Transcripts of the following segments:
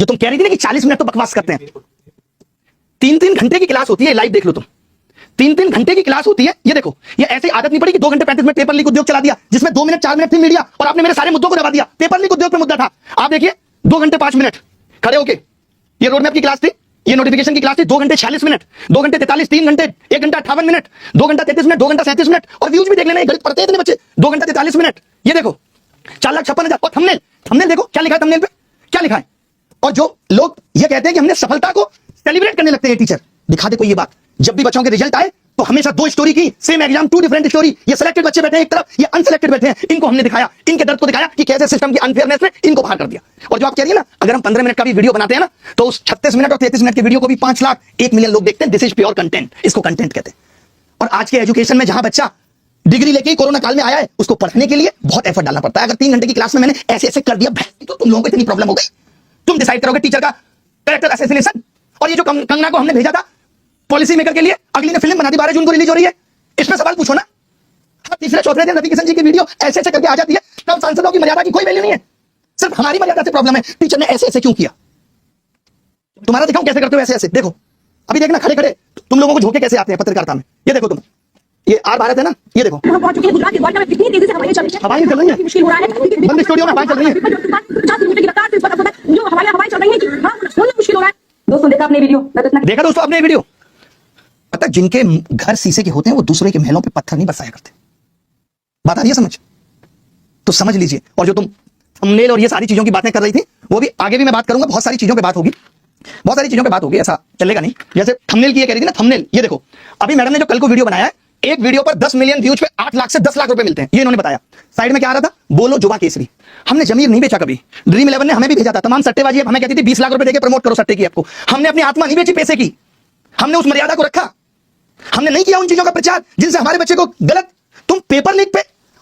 जो तुम कह रही थी ना कि 40 मिनट तो बकवास करते हैं, 3-3 घंटे की क्लास होती है, लाइव देख लो तुम, 3-3 घंटे की क्लास होती है। ये देखो, ये ऐसी आदत नहीं पड़ी कि 2 घंटे 35 मिनट पेपर लीक उद्योग चला दिया, जिसमें 2 मिनट 4 मिनट थी मीडिया, और आपने मेरे सारे मुद्दों को दबा दिया। पेपर लीक उद्योग पे मुद्दा था, आप देखिए 2 घंटे 5 मिनट खड़े होके, ये रोड मैप की क्लास थी, ये नोटिफिकेशन की क्लास थी, 2 घंटे 46 मिनट, 2 घंटे 43, 3 घंटे 1 घंटा 58 मिनट, 2 घंटा 33 मिनट, 2 घंटा 37 मिनट, और व्यूज भी देख लेना, गणित पढ़ते इतने बच्चे, 2 घंटा 43 मिनट। ये देखो 4,56,000, और थंबनेल, थंबनेल देखो क्या लिखा है, थंबनेल पे क्या लिखा है। और जो लोग ये कहते हैं कि हमने सफलता को सेलिब्रेट करने लगते हैं, टीचर दिखा दे कोई ये बात। जब भी बच्चों के रिजल्ट आए तो हमेशा 2 स्टोरी की, सेम एग्जाम 2 डिफरेंट स्टोरी। ये सिलेक्टेड बच्चे बैठे हैं एक तरफ, ये अनसिलेक्टेड बैठे हैं, इनको हमने दिखाया, इनके दर्द को दिखाया कि कैसे सिस्टम की अनफेयरनेस में इनको बाहर कर दिया। और जो आप कह रही है ना, अगर हम 15 मिनट का भी वीडियो बनाते हैं ना, तो उस 36 मिनट और 33 मिनट के वीडियो को भी 5 लाख 1 मिलियन लोग देखते हैं। दिस इज प्योर कंटेंट, इसको कंटेंट कहते हैं। और आज के एजुकेशन में जहां बच्चा डिग्री लेके कोरोना काल में आया है, उसको पढ़ने के लिए बहुत एफर्ट डालना पड़ता है। अगर 3 घंटे की क्लास में मैंने ऐसे ऐसे कर दिया, तो तुम लोगों को इतनी प्रॉब्लम हो गई, तुम डिसाइड करोगे टीचर का कैरेक्टर असैसिनेशन। और ये जो कंगना को हमने भेजा था पॉलिसी मेकर के लिए, अगली ने फिल्म बना दी, 12 जून को रिलीज हो रही है, इसमें सवाल पूछो ना। हाँ, तीसरे चौथे दिन रवि किशन जी की वीडियो ऐसे ऐसे करके आ जाती है, तब सांसदों की मर्यादा की कोई वैल्यू नहीं है, सिर्फ हमारी मर्यादा से प्रॉब्लम है। टीचर ने ऐसे ऐसे क्यों किया, तुम्हारा दिखाऊं कैसे करते हो ऐसे ऐसे। देखो अभी देखना, खड़े खड़े तुम लोगों को झोंके कैसे आते हैं पत्रकारिता में। ये देखो तुम, ये आर भारत है ना, ये देखो पहुंच चुके हैं गुजरात के द्वारका में, कितनी तेजी से हवाएं चल रही हैं, हवाएं चल रही हैं, मुश्किल हो रहा है, बंद स्टूडियो में हवाएं चल रही हैं, 50 किलोमीटर की रफ्तार से इस वक्त जो हवाएं चल रही हैं कि हाँ, सोना मुश्किल हो रहा है। दोस्तों देखा आपने वीडियो, देखा दोस्तों आपने वीडियो। पता जिनके घर शीशे के होते हैं वो दूसरे के महलों पे पत्थर नहीं बरसाया करते। बात आ रही है समझ, तो समझ लीजिए। और जो तुम थंबनेल और ये सारी चीजों की बातें कर रही थी, वो भी आगे भी मैं बात करूंगा, बहुत सारी चीजों पे बात होगी, बहुत सारी चीजों पे बात होगी, ऐसा चलेगा नहीं। जैसे थंबनेल की ये कह रही थी ना, थंबनेल ये देखो, अभी मैडम ने जो कल को वीडियो बनाया है, एक वीडियो पर 10 मिलियन व्यूज पे 8 लाख से 10 लाख रुपए मिलते हैं, ये इन्होंने बताया। साइड में क्या आ रहा था, बोलो जुबा केसरी। हमने जमीर नहीं बेचा कभी, ड्रीम 11 ने हमें भी भेजा था, तमाम सट्टेबाजी हमें कहती थी 20 लाख रुपए देके प्रमोट करो सट्टे की ऐप को। हमने अपनी आत्मा नहीं बेची पैसे की, हमने उस मर्यादा को रखा, हमने नहीं किया उन चीजों का प्रचार जिनसे हमारे बच्चे को गलत। तुम पेपर लीक पे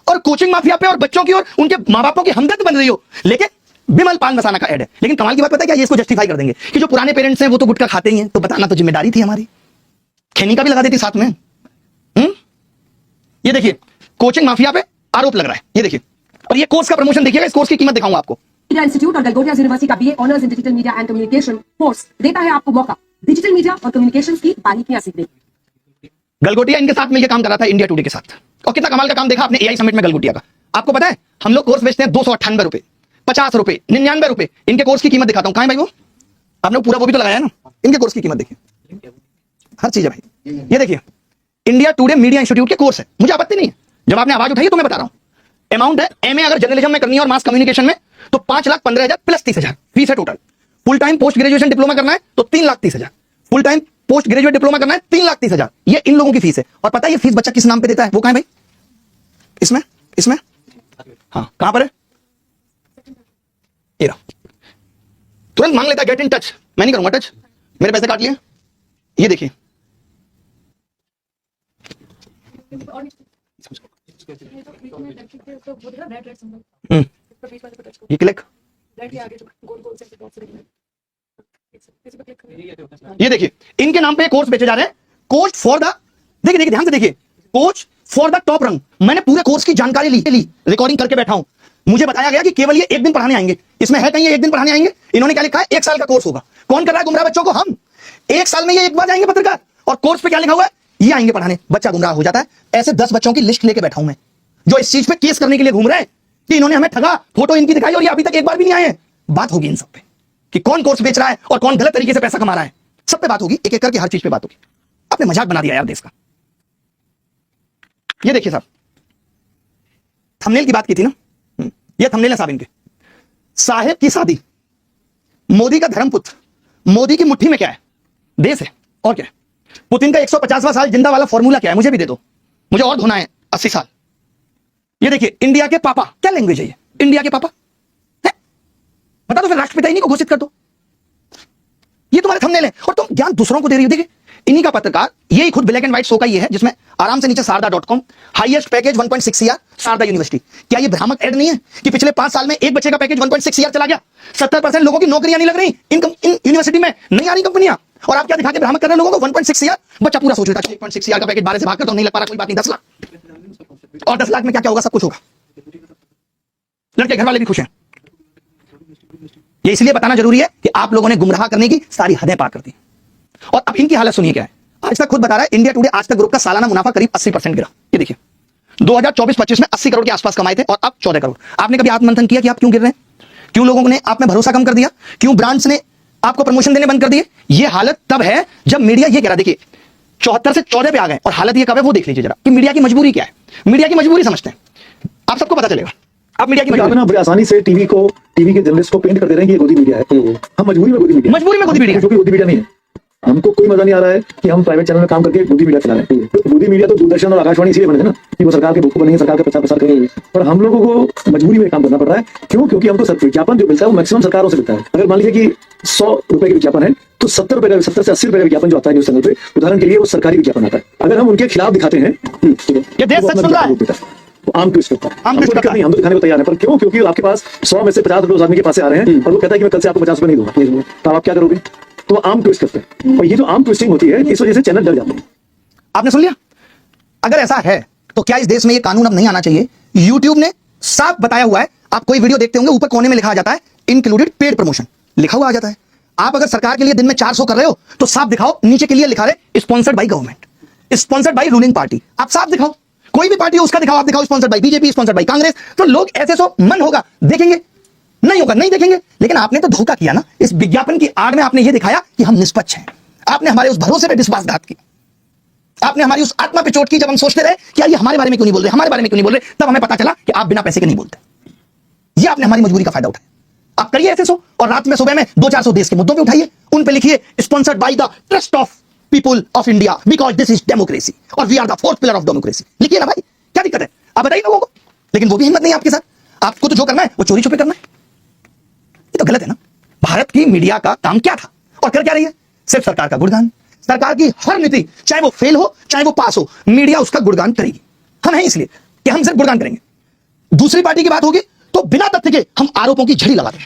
और कोचिंग माफिया पे और बच्चों की और उनके माँ बापों की हमदर्द बन रही हो, लेकिन बिमल पान मसाना का ऐड है। लेकिन कमाल की बात पता है क्या, ये इसको जस्टिफाई कर देंगे कि जो पुराने पेरेंट्स हैं वो तो गुटखा खाते ही हैं, तो बताना तो जिम्मेदारी थी हमारी, खैनी का भी लगा देती साथ में। ये देखिए कोचिंग माफिया पे आरोप लग रहा है, ये देखिए। और ये कोर्स का प्रमोशन देखिएगा, इस कोर्स की कीमत दिखाऊंगा आपको। मीडिया इंस्टीट्यूट और गलगोटिया यूनिवर्सिटी का BA honours in digital media and communication course देता है आपको मौका डिजिटल मीडिया और कम्युनिकेशन की बारीकियां सीखने। गलगोटिया इनके साथ मिलकर काम कर रहा था, इंडिया टुडे के साथ। और कितना कमाल का काम देखा आपने एआई समिट में गलगोटिया का। आपको पता है हम लोग कोर्स बेचते हैं 298 रुपए, 50 रुपए, 99 रुपए। इनके कोर्स की कीमत दिखाता हूं, कहां है भाई वो, आपने पूरा वो भी तो लगाया ना। इनके कोर्स की कीमत देखिए, हर चीज है भाई। ये देखिए इंडिया टुडे मीडिया इंस्टीट्यूट के कोर्स है, मुझे आपत्ति नहीं है, जब आपने आवाज उठाई तो मैं बता रहा हूं। अमाउंट है, एमए अगर जर्नलिज्म में करनी है और मास कम्युनिकेशन में तो 5,15,000 प्लस 30,000 फीस है total. Full time post graduation diploma करना है तो 3,30,000, full time post graduate diploma करना है 3,30,000, ये इन लोगों की फीस है। और पता है ये फीस बच्चा किस नाम पे देता है, वो कहां है भाई, इसमें इसमें हाँ कहां पर है, ये रहा। तुरंत मांग लेता है गेट इन टच, मैं नहीं करूंगा टच, मेरे पैसे काट लिए। ये देखिए ये क्लिक, ये देखिए इनके नाम पे कोर्स बेचे जा रहे हैं, कोच फॉर द, देखिए देखिए ध्यान से देखिए, कोच फॉर द टॉप रंग। मैंने पूरे कोर्स की जानकारी ली, रिकॉर्डिंग करके बैठा हूं। मुझे बताया गया कि केवल ये 1 दिन पढ़ाने आएंगे, इसमें है कहीं ये 1 दिन पढ़ाने आएंगे। इन्होंने क्या लिखा है, 1 साल का कोर्स होगा। कौन कर रहा है गुमराह बच्चों को, हम। 1 साल में ये एक बार जाएंगे पत्रकार, और कोर्स पे क्या लिखा हुआ है, ये आएंगे पढ़ाने, बच्चा गुमराह हो जाता है। ऐसे 10 बच्चों की लिस्ट लेके बैठा हूं मैं, जो इस चीज पे केस करने के लिए घूम रहे हैं कि इन्होंने हमें ठगा, फोटो इनकी दिखाई और ये अभी तक एक बार भी नहीं आए हैं। बात होगी इन सब पे कि कौन कोर्स बेच रहा है और कौन गलत तरीके से पैसा कमा रहा है, सब पे बात होगी, एक एक करके हर चीज पे बात होगी। आपने मजाक बना दिया यार देश का। ये देखिए साहब, थंबनेल की बात की थी ना, ये थंबनेल है साहब इनके। साहेब की शादी, मोदी का धर्मपुत्र, मोदी की मुट्ठी में क्या है, देश है और क्या है। पुतिन का 150वां साल जिंदा वाला फॉर्मूला क्या है, मुझे भी दे दो, मुझे और धोना है 80 साल। ये देखिए इंडिया के पापा, क्या लैंग्वेज है ये, इंडिया के पापा है? बता दो फिर राष्ट्रपिता इन्हीं को घोषित कर दो। ये तुम्हारे थंबनेल है और तुम ज्ञान दूसरों को दे रही हो। देखिए इन्हीं का पत्रकार, ये खुद ब्लैक एंड व्हाइट शो का ये है, जिसमें आराम से नीचे शारदा.com, highest package 1.6 CR Sharda university. क्या ये भ्रामक ऐड नहीं है कि पिछले 5 साल में एक बच्चे का पैकेज 1.6 CR चला गया, 70% लोगों की नौकरियां नहीं लग रही, इन यूनिवर्सिटी में नहीं आ रही कंपनियां, और आप क्या दिखा के भ्रामक कर रहे हैं लोगों को। 1.6 CR बच्चा पूरा सोच लेता है 1.6 CR का पैकेज 12 से भाग कर तो नहीं लग पा रहा, कोई बात नहीं, 10 लाख। और 10 लाख में क्या क्या होगा, सब कुछ होगा। लड़के घर वाले भी खुश हैं, ये इसलिए बताना जरूरी है कि आप लोगों ने गुमराह करने की सारी हदें पार कर दी। और अब इनकी हालत सुनिए क्या है। आज तक खुद बता रहा है, इंडिया टुडे आज तक ग्रुप का सालाना मुनाफा करीब 80% गिरा। ये देखिए 2024-25 में 80 करोड़ के आसपास कमाए थे और अब 14 करोड़। आपने कभी आत्ममंथन किया कि आप क्यों गिर रहे हैं? क्यों लोगों ने आप में भरोसा कम कर दिया? क्यों ब्रांड्स ने आपको प्रमोशन देने बंद कर दिए? ये हालत तब है जब मीडिया ये कह रहा, देखिए 74 से 14 पे आ गए और हालत ये कब है वो देख लीजिए जरा कि मीडिया की मजबूरी क्या है। मीडिया की मजबूरी समझते हैं, आप सबको पता चलेगा। आप मीडिया की आप ना बड़ी आसानी से टीवी के जर्नलिस्ट को पेंट कर दे रहे हैं कि ये गोदी मीडिया है। हम मजबूरी में गोदी मीडिया जो कि गोदी मीडिया नहीं है। हमको कोई मजा नहीं आ रहा है कि हम प्राइवेट चैनल में काम करके गोदी मीडिया चला रहे हैं। तो गोदी मीडिया तो दूरदर्शन और आकाशवाणी इसलिए बने थे ना कि वो सरकार के भूखों बनेंगे, सरकार का प्रचार प्रसार करेंगे। और हम लोगों को मजबूरी में काम करना पड़ रहा है। क्यों? क्योंकि हमको विज्ञापन जो मिलता है वो मैक्सिमम सरकारों से मिलता है। अगर मान लीजिए कि 100 रुपए का विज्ञापन है तो 70 से 80 रुपए का विज्ञापन जो आता है न्यूज चैनल पे, उदाहरण के लिए वो सरकारी विज्ञापन आता है। अगर हम उनके खिलाफ दिखाते हैं ये देश सच सुन रहा है, तो आम ट्विस्ट होता है। आम ट्विस्ट करता है। हम तो दिखाने को तैयार हैं, पर क्यों? क्योंकि आपके पास 100 में से 50 रुपए उस आदमी के पास से आ रहे हैं और वो कहता है कि मैं कल से आपको 50 रुपए नहीं दूंगा, तो आप क्या करोगे? तो आम ट्विस्ट करते हैं। और ये जो आम ट्विस्टिंग होती है इस वजह से चैनल डर जाते हैं। आपने सुन लिया? अगर ऐसा है तो क्या इस देश में ये कानून अब नहीं आना चाहिए? यूट्यूब ने साफ बताया हुआ है, आप कोई वीडियो देखते होंगे ऊपर कोने में लिखा आ जाता है इंक्लूडेड पेड प्रमोशन, लिखा हुआ आ जाता है। आप अगर सरकार के लिए दिन में 400 कर रहे हो तो साफ दिखाओ, नीचे के लिए लिखा रहे sponsored by government, sponsored by ruling party. आप साफ दिखाओ, कोई भी पार्टी हो उसका दिखाओ, आप दिखाओ sponsored by BJP, sponsored by Congress, तो लोग ऐसे सो मन होगा देखेंगे, नहीं होगा नहीं देखेंगे। लेकिन आपने तो धोखा किया ना, इस विज्ञापन की आड़ में आपने ये दिखाया कि हम निष्पक्ष हैं। आपने हमारे उस भरोसे पे विश्वासघात किया, आपने हमारी उस आत्मा पे चोट की। जब हम सोचते रहे कि यार ये हमारे बारे में क्यों नहीं बोल रहे, हमारे बारे में क्यों नहीं बोल रहे, तब हमें पता चला कि आप बिना पैसे के नहीं बोलते। ये आपने हमारी मजबूरी का फायदा उठाया। आप करिए ऐसे सो और रात में सुबह में 200-400 देश के मुद्दों पे उठाइए, उन पे लिखिए sponsored by the trust of people of India because this is democracy और we are the fourth pillar of democracy. लिखिए ना भाई, क्या दिक्कत है? आप बताइए लोगों को। लेकिन वो भी हिम्मत नहीं आपके साथ। आपको तो जो करना है वो चोरी छुपे करना है। ये तो गलत है ना। भारत की मीडिया का काम क्या था और कर क्या रही है? सिर्फ सरकार का गुणगान। सरकार की हर नीति चाहे वो फेल हो चाहे वो पास हो, मीडिया उसका गुणगान करेगी। हम हैं इसलिए कि हम सिर्फ गुणगान करेंगे। दूसरी पार्टी की बात होगी तो बिना तथ्य के हम आरोपों की झड़ी लगा देंगे,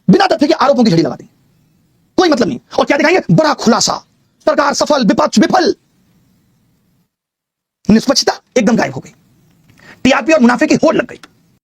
बिना तथ्य के आरोपों की झड़ी लगा देंगे, कोई मतलब नहीं। और क्या दिखाएंगे? बड़ा खुलासा, सरकार सफल, विपक्ष विफल। निष्पक्षता एकदम गायब हो गई, टीआरपी और मुनाफे की होड़ लग गई।